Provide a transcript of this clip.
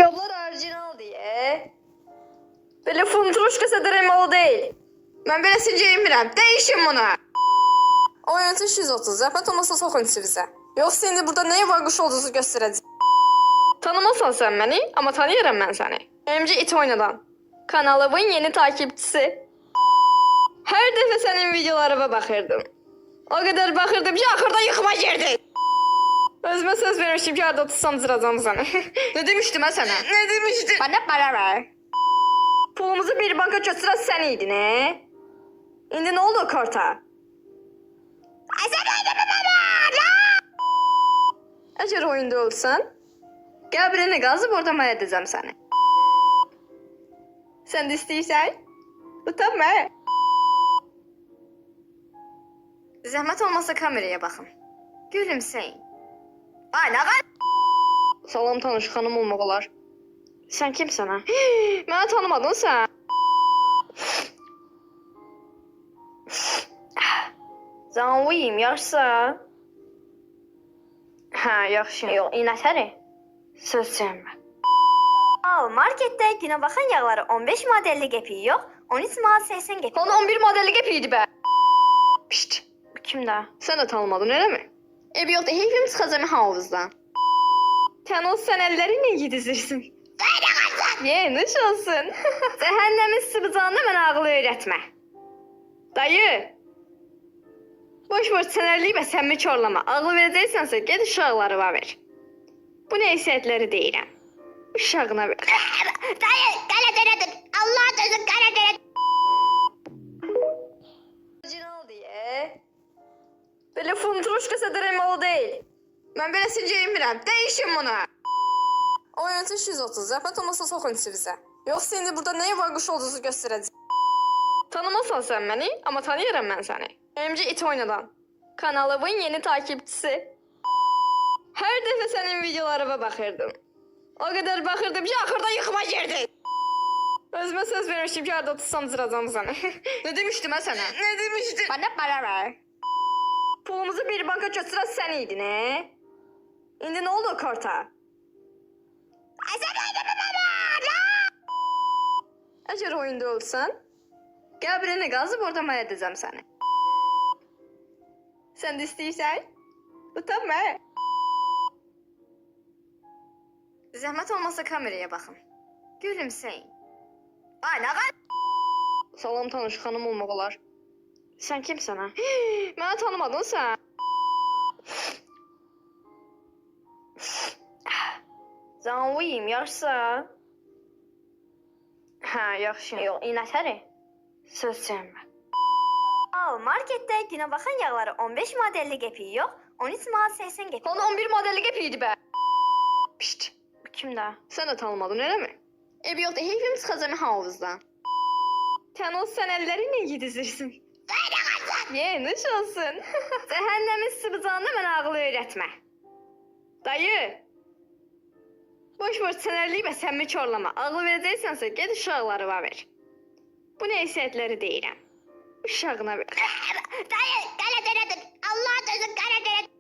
Ayakkabılar orijinal diye. Böyle funturuşkası dremalı değil. Ben böyle sileceğim. Değişin bunu. Oynatın 130. Zəhmət olmasa soxun sizə. Yoxsa indi burada neye var quş olduğunuzu göstərəcəm. Tanımasan sen beni ama tanıyorum ben seni. Emci it oynadan. Kanalımın yeni takipçisi. Her defa senin videolarına bakırdım. O kadar bakırdım ki ahırda yıkıma girdin. Özüme söz vermiştim ki arada tutsam zıracağım seni. Ne demiştim ha sana? Ne demiştin? Bana para ver. Pulumuzu bir banka götüren sen iydin he? İndi ne oldu karta? Eğer oyunda olsan, gel birini gazıp orada mən edeceğim seni. Sen de istəyirsən? Utanma. Zəhmət olmasa kameraya bakın. Gülümseyin. Ay, ne kadar? Salam tanış xanım olmaq olar. Sen kimsən ha? Məni tanımadın sen. Canlıyım, yaxşısa? Ha, yaxşı. Yox, inətəri. Söz sevmə. Al, markette güne bakan yağları 15 modelli gepiği yok, 13 manat 80 gepiği. Lan 11 modelli gepiydi be. Pişt. Bu kimdə? Sen de tanımadın öyle mi? Ebi yoxda heyfim çıxacağım havuzdan. Sen o sen ellerinle gidizirsin. Ye, nuş olsun. Cehennemin sıvıcağını ben ağlı öğretme. Dayı. Boş boş sənərliyib və səmimi körlama. Ağlı verəcəksənsə, ged uşaqları ver. Bu neysiyyətləri deyirəm. Uşağına ver. Dayı, qara dönədin. Allah dönün, qara dönədin. Orijinal diye. Böyle funturuşkası dremalı değil. Ben böyle sileceğim. Değişin bunu. Oynatın 130. Zəhmət olmasa soxun sizə. Yoxsa indi burada neye var quş olduğunuzu göstərəcəm. Tanımasan sen beni ama tanıyorum ben seni. Emci it oynadan. Kanalımın yeni takipçisi. Her defa senin videolarına bakırdım. O kadar bakırdım ki ahırda yıkıma girdin. Özüme söz vermiştim ki arada tutsam zıracağım seni. Ne demiştim ha sana? Ne demiştin? Bana para ver. Pulumuzu bir banka götüren sen iydin he? İndi ne oldu karta? Eğer oyunda olsan, gel birini gazıp orada mən edeceğim seni. Sen de istəyirsən? Utanma. Zəhmət olmasa kameraya bakın. Gülümseyin. Ay, ne kadar? Salam tanış xanım olmaq olar. Sen kimsən ha? Məni tanımadın sen. Canlıyım, yaxşısa? Ha, yaxşı. Yox, inətəri. Söz sevmə. Al, markette güne bakan yağları 15 modelli gepiği yok, 13 manat 80 gepiği. Lan 11 modelli gepiydi be. Pişt. Bu kimdə? Sen de tanımadın öyle mi? Ebi yoxda heyfim çıxacağım havuzdan. Sen o sen ellerinle gidizirsin. Ye, nuş olsun. Cehennemin sıvıcağını ben ağlı öğretme. Dayı. Boş boş sənərliyib və səmimi körlama. Ağlı verəcəksənsə, ged uşaqları ver. Bu neysiyyətləri deyirəm. Uşağına ver. Dayı, qara dönədin. Allah dönün, qara dönədin.